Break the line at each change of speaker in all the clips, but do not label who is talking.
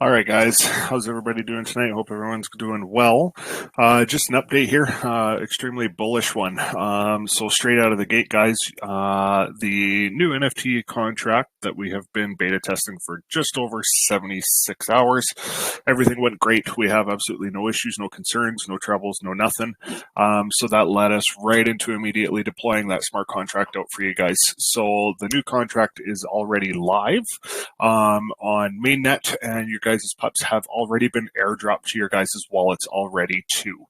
All right, guys. How's everybody doing tonight? Hope everyone's doing well. Just an update here. Extremely bullish one. So straight out of the gate, guys, the new NFT contract that we have been beta testing for just over 76 hours. Everything went great. We have absolutely no issues, no concerns, no troubles, no nothing. So that led us right into immediately deploying that smart contract out for you guys. So the new contract is already live on mainnet, and your guys' pups have already been airdropped to your guys' wallets already too.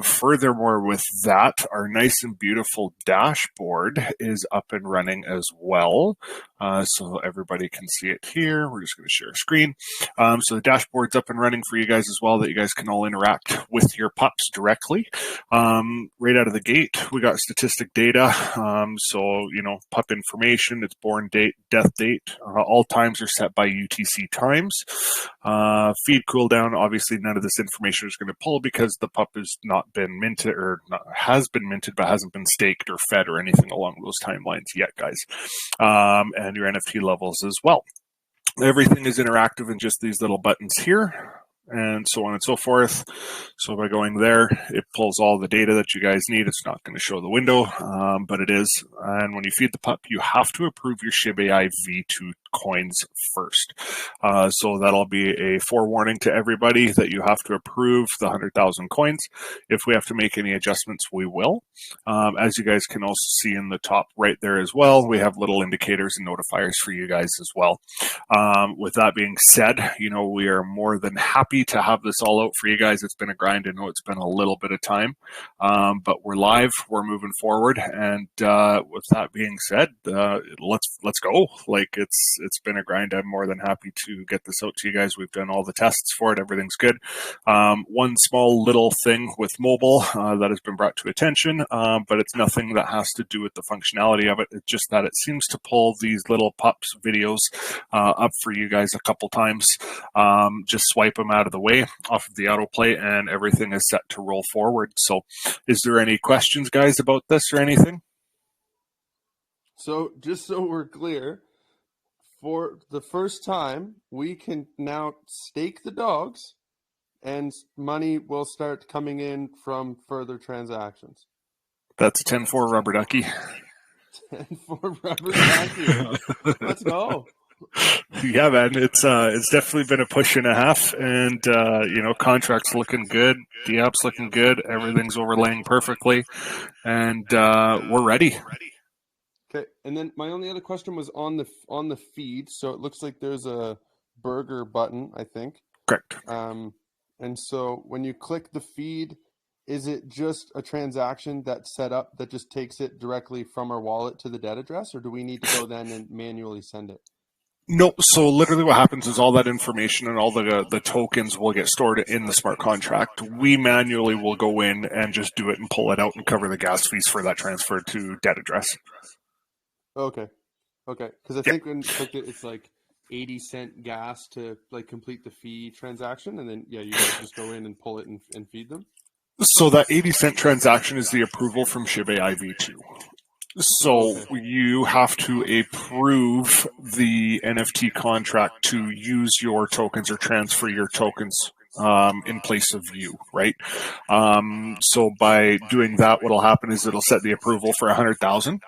Furthermore, with that, our nice and beautiful dashboard is up and running as well. So everybody can see it here. We're just going to share a screen. So the dashboard's up and running for you guys as well, that you guys can all interact with your pups directly. Right out of the gate, we got statistic data. So, pup information, its born date, death date. All times are set by UTC times. Feed cooldown, obviously none of this information is going to pull because the pup has not been minted, or has been minted but hasn't been staked or fed or anything along those timelines yet, guys. And your NFT levels as well. Everything is interactive in just these little buttons here, and so on and so forth. So by going there, it pulls all the data that you guys need. It's not going to show the window, but it is. And when you feed the pup, you have to approve your SHIBAIV2 coins first. So that'll be a forewarning to everybody that you have to approve the 100,000 coins. If we have to make any adjustments, we will. As you guys can also see in the top right there as well, we have little indicators and notifiers for you guys as well. With that being said, we are more than happy to have this all out for you guys. It's been a grind. I know it's been a little bit of time, but we're live. We're moving forward, and with that being said, let's go. Like it's been a grind. I'm more than happy to get this out to you guys. We've done all the tests for it. Everything's good. One small little thing with mobile that has been brought to attention, but it's nothing that has to do with the functionality of it. It's just that it seems to pull these little pups videos up for you guys a couple times. Just swipe them out of the way off of the autoplay, and everything is set to roll forward. So is there any questions, guys, about this or anything?
So just so we're clear, for the first time, we can now stake the dogs and money will start coming in from further transactions.
That's a 10-4 rubber ducky.
10-4 rubber ducky. Let's go.
Yeah, man, it's definitely been a push and a half, and contracts looking good, the app's looking good, everything's overlaying perfectly, and we're ready.
Okay, and then my only other question was on the feed. So it looks like there's a burger button, I think.
Correct.
And so when you click the feed, is it just a transaction that's set up that just takes it directly from our wallet to the debt address, or do we need to go then and manually send it?
No, so literally what happens is all that information and all the tokens will get stored in the smart contract. We manually will go in and just do it and pull it out and cover the gas fees for that transfer to debt address.
Okay. Because I think when you click it, it's like 80-cent gas to complete the fee transaction, and then you guys just go in and pull it and feed them.
So that 80-cent transaction is the approval from SHIBAIV2. So you have to approve the NFT contract to use your tokens or transfer your tokens in place of you, right? So by doing that, what'll happen is it'll set the approval for 100,000,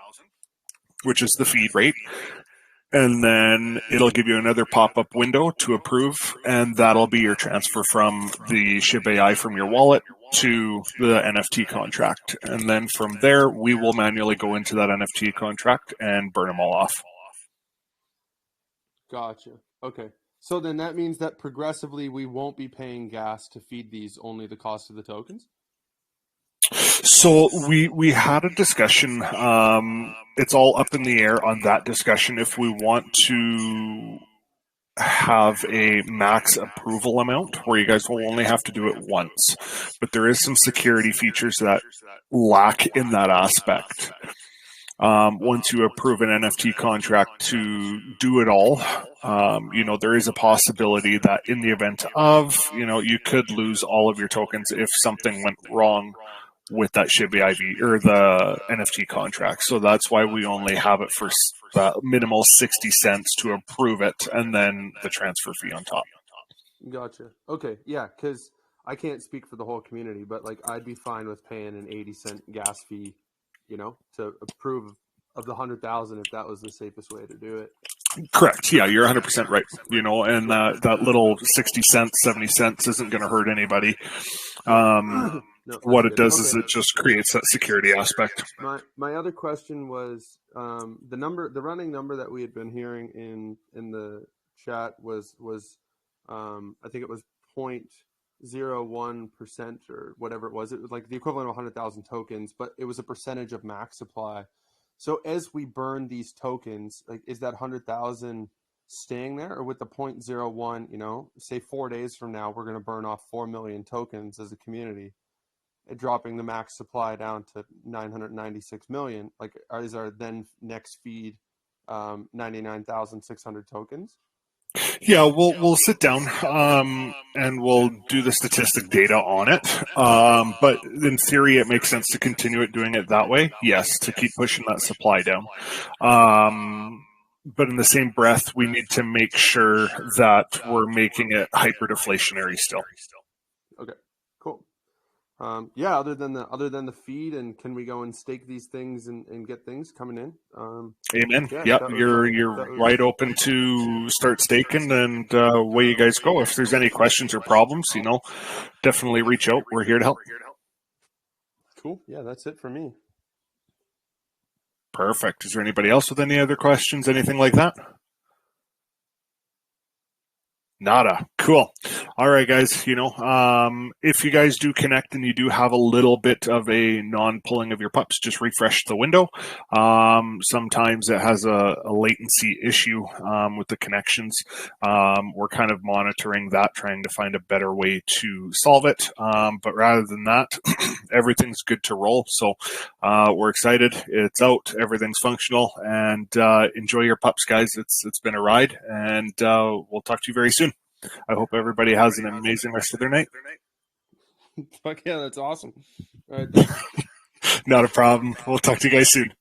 which is the feed rate. And then it'll give you another pop-up window to approve, and that'll be your transfer from the SHIBAI from your wallet to the NFT contract. And then from there, we will manually go into that NFT contract and burn them all off.
Gotcha. Okay. So then that means that progressively we won't be paying gas to feed these, only the cost of the tokens?
So we had a discussion. It's all up in the air on that discussion. If we want to have a max approval amount where you guys will only have to do it once, but there is some security features that lack in that aspect. Once you approve an NFT contract to do it all, there is a possibility that in the event of, you could lose all of your tokens if something went wrong with that SHIBAIV or the NFT contract. So that's why we only have it for minimal 60 cents to approve it, and then the transfer fee on top.
Gotcha. Okay, yeah, because I can't speak for the whole community, but like I'd be fine with paying an 80-cent gas fee, to approve of the 100,000 if that was the safest way to do it.
Correct. Yeah, you're 100% right. And
Yeah.
that little 60 cents, 70 cents isn't going to hurt anybody.
No,
What
that's
it
good.
does is
Okay.
it just creates that security aspect.
My other question was the running number that we had been hearing in the chat was I think it was 0.01% or whatever it was. It was like the equivalent of 100,000 tokens, but it was a percentage of max supply. So as we burn these tokens, like is that 100,000 staying there, or with the 0.01, say 4 days from now we're going to burn off 4 million tokens as a community, dropping the max supply down to 996 million, like is our then next feed 99,600 tokens?
Yeah, we'll sit down and we'll do the statistic data on it. But in theory, it makes sense to continue it doing it that way. Yes, to keep pushing that supply down. But in the same breath, we need to make sure that we're making it hyper deflationary still.
Okay, cool. Yeah, other than the feed, and can we go and stake these things and get things coming in?
Amen.
Yeah,
Yep,
that was
you're wide open to start staking, and away you guys go. If there's any questions or problems, definitely reach out. We're here to help.
Cool. Yeah, that's it for me.
Perfect. Is there anybody else with any other questions, anything like that? Nada. Cool. All right, guys. If you guys do connect and you do have a little bit of a non-pulling of your pups, just refresh the window. Sometimes it has a latency issue with the connections. We're kind of monitoring that, trying to find a better way to solve it. But rather than that, everything's good to roll. So we're excited. It's out. Everything's functional. And enjoy your pups, guys. It's been a ride, and we'll talk to you very soon. I hope everybody has an amazing rest of their night.
Fuck yeah, that's awesome. All right, thanks.
Not a problem. We'll talk to you guys soon.